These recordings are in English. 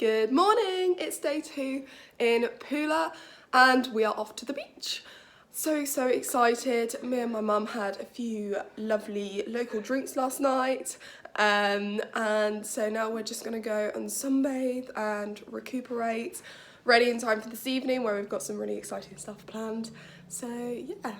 Good morning, it's day 2 in Pula and we are off to the beach. So excited. Me and my mum had a few lovely local drinks last night and so now we're just going to go and sunbathe and recuperate, ready in time for this evening where we've got some really exciting stuff planned. So yeah.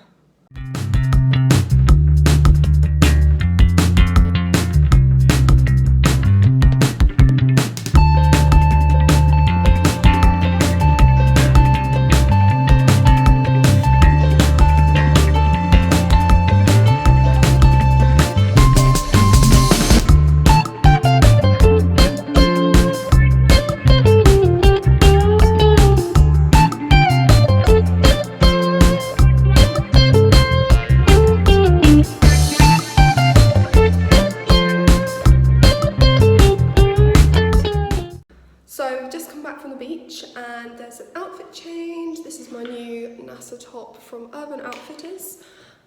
So I've just come back from the beach and there's an outfit change. This is my new NASA top from Urban Outfitters.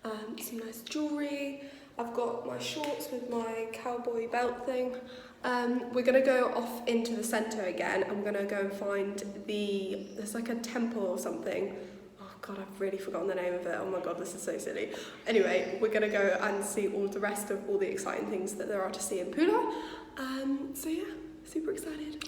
Some nice jewellery. I've got my shorts with my cowboy belt thing. We're going to go off into the centre again. I'm going to go and find there's like a temple or something. Oh god, I've really forgotten the name of it. Oh my god, this is so silly. Anyway, we're going to go and see all the rest of all the exciting things that there are to see in Pula. So yeah, super excited.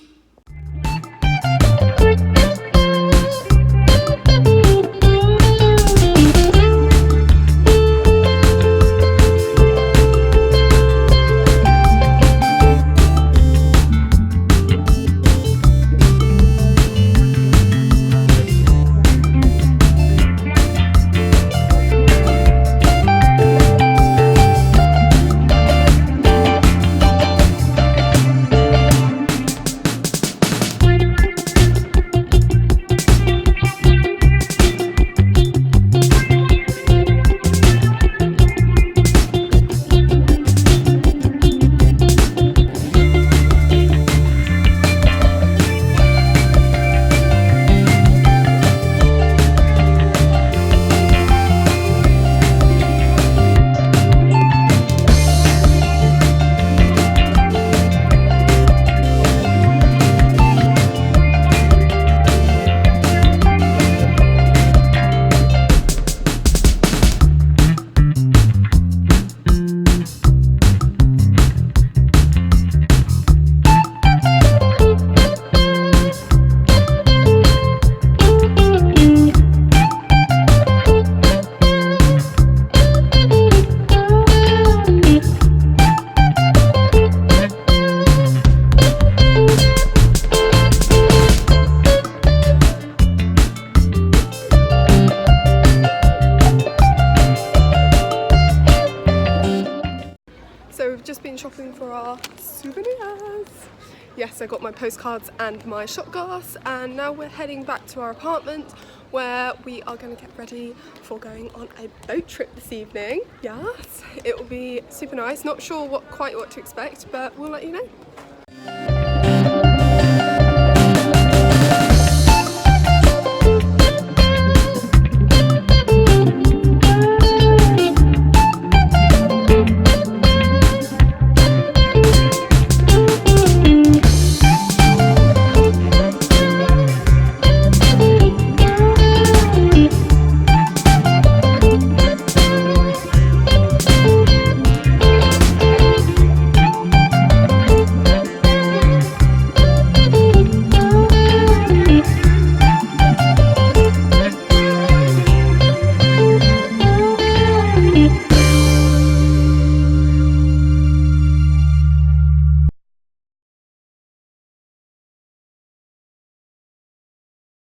So we've just been shopping for our souvenirs. Yes, I got my postcards and my shot glass and now we're heading back to our apartment where we are going to get ready for going on a boat trip this evening. Yes, it will be super nice. Not sure quite what to expect, but we'll let you know.